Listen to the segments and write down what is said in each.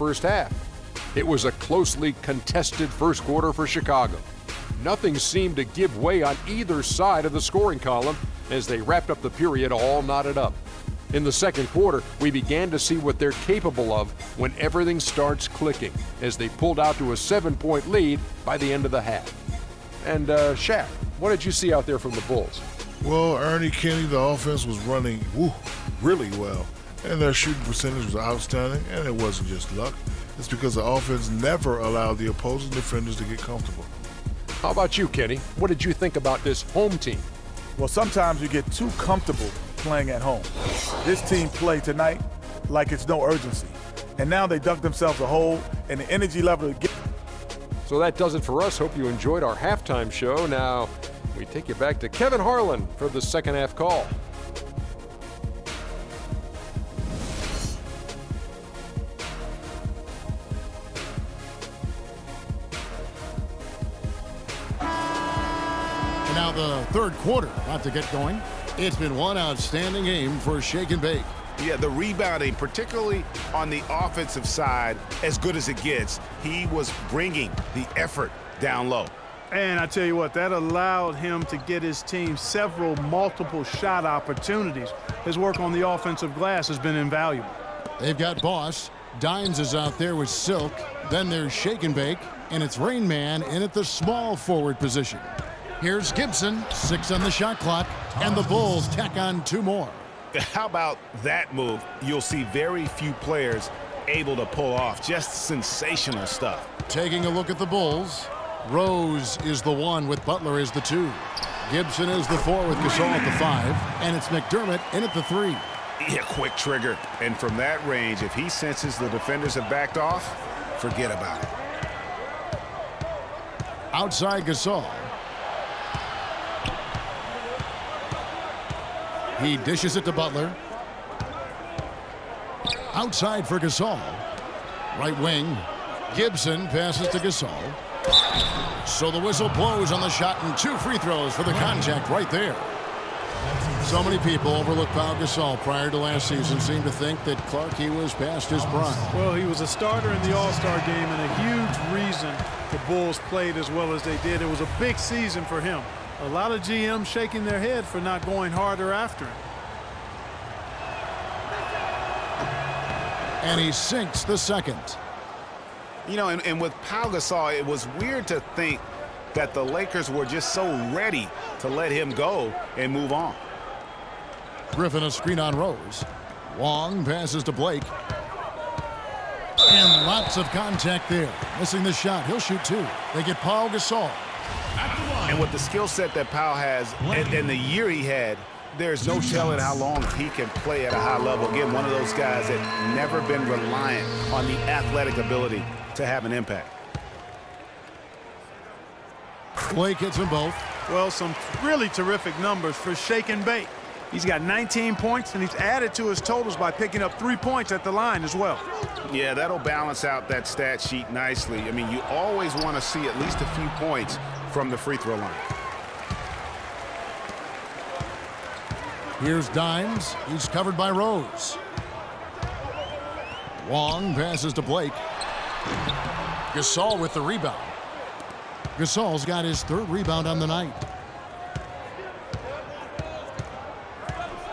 first half. It was a closely contested first quarter for Chicago. Nothing seemed to give way on either side of the scoring column as they wrapped up the period all knotted up. In the second quarter, we began to see what they're capable of when everything starts clicking as they pulled out to a 7-point lead by the end of the half. And Shaq, what did you see out there from the Bulls? Well, Ernie, Kenny, the offense was running really well, and their shooting percentage was outstanding, and it wasn't just luck. It's because the offense never allowed the opposing defenders to get comfortable. How about you, Kenny? What did you think about this home team? Well, sometimes you get too comfortable playing at home. This team played tonight like it's no urgency, and now they dug themselves a hole, and the energy level to get. So that does it for us. Hope you enjoyed our halftime show. Now we take you back to Kevin Harlan for the second half call. And now the third quarter about to get going. It's been one outstanding game for Shake and Bake. Yeah, the rebounding, particularly on the offensive side, as good as it gets. He was bringing the effort down low. And I tell you what, that allowed him to get his team several multiple shot opportunities. His work on the offensive glass has been invaluable. They've got Boss. Dimes is out there with Silk. Then there's Shake and Bake. And it's Rain Man in at the small forward position. Here's Gibson, 6 on the shot clock. And the Bulls tack on 2 more. How about that move? You'll see very few players able to pull off. Just sensational stuff. Taking a look at the Bulls. Rose is the 1 with Butler as the 2. Gibson is the 4 with Gasol at the 5. And it's McDermott in at the 3. Yeah, quick trigger. And from that range, if he senses the defenders have backed off, forget about it. Outside Gasol. He dishes it to Butler. Outside for Gasol. Right wing. Gibson passes to Gasol. So the whistle blows on the shot and 2 free throws for the contact right there. So many people overlook Pau Gasol prior to last season seem to think that Clark, he was past his prime. Well, he was a starter in the All-Star game and a huge reason the Bulls played as well as they did. It was a big season for him. A lot of GMs shaking their head for not going harder after him. And he sinks the second. You know, and with Pau Gasol, it was weird to think that the Lakers were just so ready to let him go and move on. Griffin a screen on Rose. Wong passes to Blake. And lots of contact there. Missing the shot. He'll shoot 2. They get Pau Gasol. And with the skill set that Pau has and the year he had, there's no telling how long he can play at a high level. Again, one of those guys that never been reliant on the athletic ability to have an impact. Blake hits them both. Well, some really terrific numbers for Shake and Bake. He's got 19 points, and he's added to his totals by picking up 3 points at the line as well. Yeah, that'll balance out that stat sheet nicely. I mean, you always want to see at least a few points from the free throw line. Here's Dimes. He's covered by Rose. Wong passes to Blake. Gasol with the rebound. Gasol's got his 3rd rebound on the night.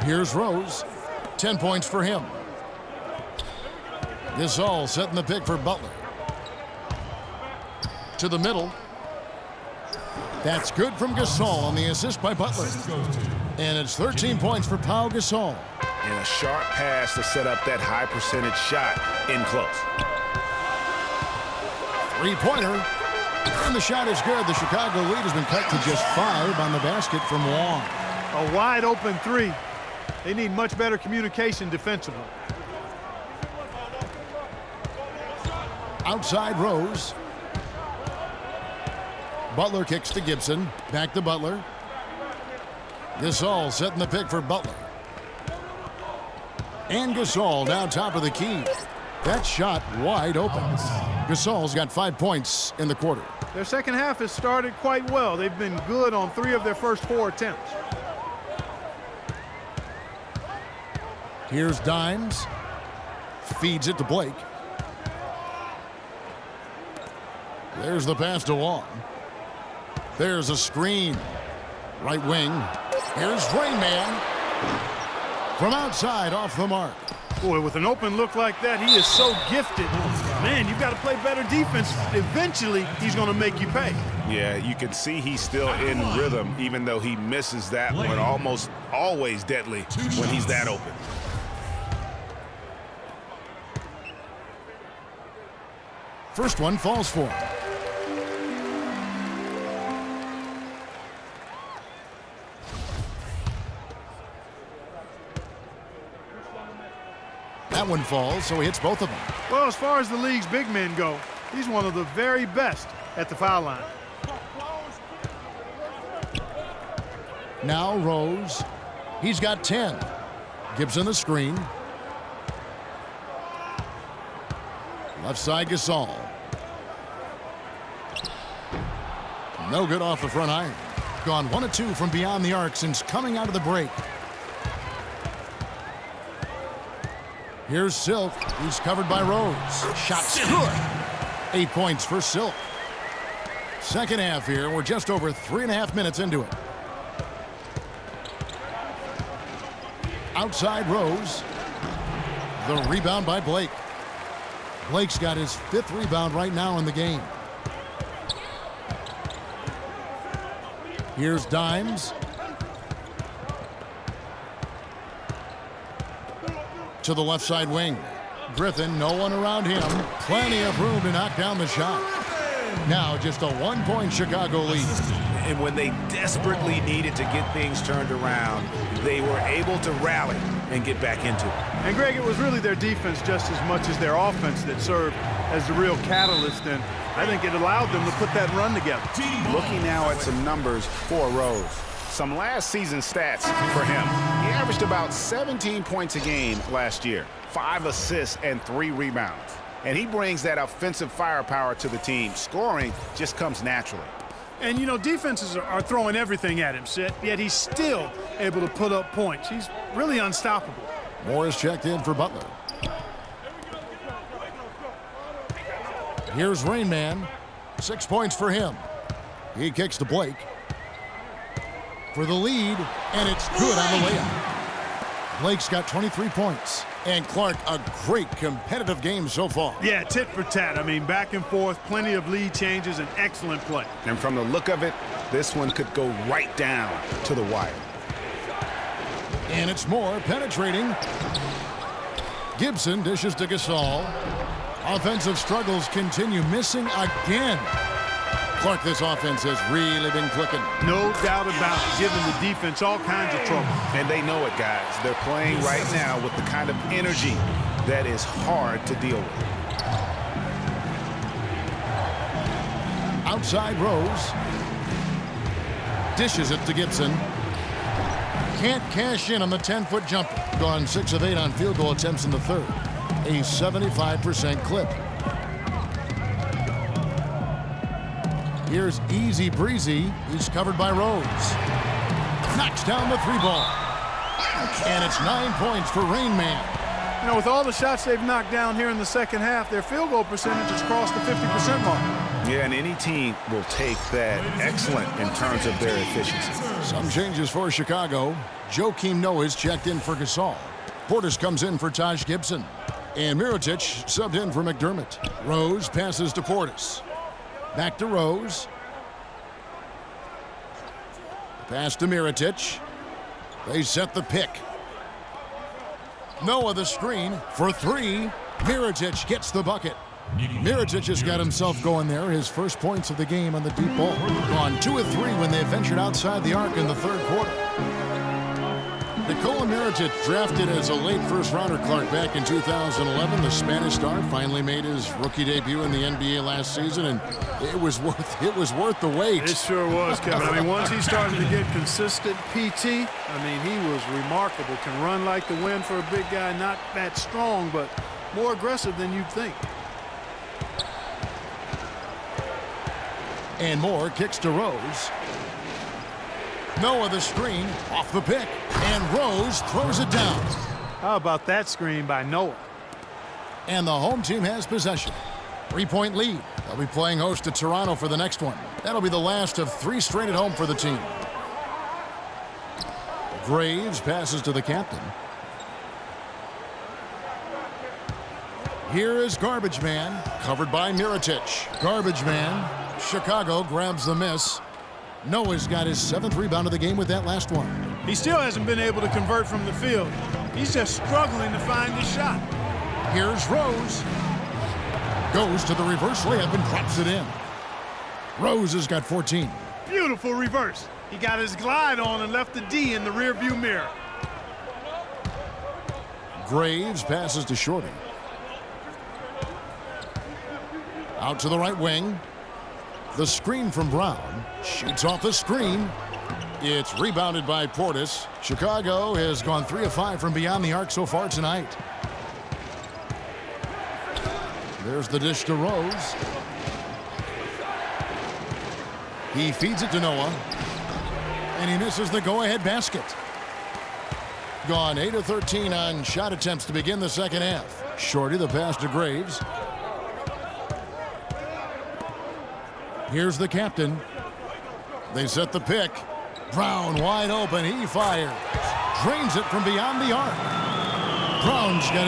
Here's Rose. 10 points for him. Gasol setting the pick for Butler. To the middle. That's good from Gasol on the assist by Butler. And it's 13 points for Pau Gasol. And a sharp pass to set up that high percentage shot in close. 3-pointer. And the shot is good. The Chicago lead has been cut to just 5 on the basket from Wong. A wide open 3. They need much better communication defensively. Outside Rose. Butler kicks to Gibson. Back to Butler. Gasol setting the pick for Butler. And Gasol now top of the key. That shot wide open. Gasol's got 5 points in the quarter. Their second half has started quite well. They've been good on 3 of their first 4 attempts. Here's Dimes. Feeds it to Blake. There's the pass to Wong. There's a screen. Right wing. Here's Rain Man. From outside, off the mark. Boy, with an open look like that, he is so gifted. Man, you've got to play better defense. Eventually, he's going to make you pay. Yeah, you can see he's still in rhythm, even though he misses that one. Almost always deadly when he's that open. First one falls for him. That one falls, so he hits both of them. Well, as far as the league's big men go, he's one of the very best at the foul line. Now Rose. He's got 10. Gibson the screen. Left side Gasol. No good off the front iron. Gone 1 of 2 from beyond the arc since coming out of the break. Here's Silk. He's covered by Rose. Shot's good. 8 points for Silk. Second half here. We're just over 3.5 minutes into it. Outside Rose. The rebound by Blake. Blake's got his 5th rebound right now in the game. Here's Dimes. To the left side wing. Griffin, no one around him. Plenty of room to knock down the shot. Now just a 1-point Chicago lead. And when they desperately needed to get things turned around, they were able to rally and get back into it. And, Greg, it was really their defense just as much as their offense that served as the real catalyst, and I think it allowed them to put that run together. Looking now at some numbers for Rose. Some last season stats for him. He averaged about 17 points a game last year, 5 assists and 3 rebounds. And he brings that offensive firepower to the team. Scoring just comes naturally. And, you know, defenses are throwing everything at him, Sid, yet he's still able to put up points. He's really unstoppable. Morris checked in for Butler. Here's Rain Man. 6 points for him. He kicks to Blake. For the lead, and it's good on the layup. Blake's got 23 points. And Clark, a great competitive game so far. Yeah, tit for tat. I mean, back and forth, plenty of lead changes, and excellent play. And from the look of it, this one could go right down to the wire. And it's more penetrating. Gibson dishes to Gasol. Offensive struggles continue, missing again. Clark, this offense has really been clicking. No doubt about it, giving the defense all kinds of trouble. And they know it, guys. They're playing right now with the kind of energy that is hard to deal with. Outside Rose. Dishes it to Gibson. Can't cash in on the 10-foot jumper. Gone 6 of 8 on field goal attempts in the third. A 75% clip. Here's Easy Breezy. He's covered by Rose. Knocks down the 3-ball. And it's 9 points for Rain Man. You know, with all the shots they've knocked down here in the second half, their field goal percentage has crossed the 50% mark. Yeah, and any team will take that excellent in terms of their efficiency. Some changes for Chicago. Joakim Noah's checked in for Gasol. Portis comes in for Taj Gibson. And Mirotic subbed in for McDermott. Rose passes to Portis. Back to Rose. Pass to Mirotic. They set the pick. Noah the screen for 3. Mirotic gets the bucket. Mirotic has got himself going there. His first points of the game on the deep ball. Gone 2 of 3 when they ventured outside the arc in the third quarter. Nikola Mirotic, drafted as a late first-rounder, Clark, back in 2011. The Spanish star finally made his rookie debut in the NBA last season, and it was worth the wait. It sure was, Kevin. I mean, once he started to get consistent PT, I mean, he was remarkable. Can run like the wind for a big guy, not that strong, but more aggressive than you'd think. And Moore kicks to Rose. Noah the screen, off the pick, and Rose throws it down. How about that screen by Noah? And the home team has possession. 3-point lead. They'll be playing host to Toronto for the next one. That'll be the last of 3 straight at home for the team. Graves passes to the captain. Here is Garbage Man, covered by Mirotic. Garbage Man. Chicago grabs the miss. Noah's got his 7th rebound of the game with that last one. He still hasn't been able to convert from the field. He's just struggling to find his shot. Here's Rose. Goes to the reverse layup and drops it in. Rose has got 14. Beautiful reverse. He got his glide on and left the D in the rearview mirror. Graves passes to Shorty. Out to the right wing. The screen from Brown. Shoots off the screen. It's rebounded by Portis. Chicago has gone 3 of 5 from beyond the arc so far tonight. There's the dish to Rose. He feeds it to Noah. And he misses the go-ahead basket. Gone 8 of 13 on shot attempts to begin the second half. Shorty the pass to Graves. Here's the captain. They set the pick. Brown wide open. He fires. Drains it from beyond the arc. Brown's got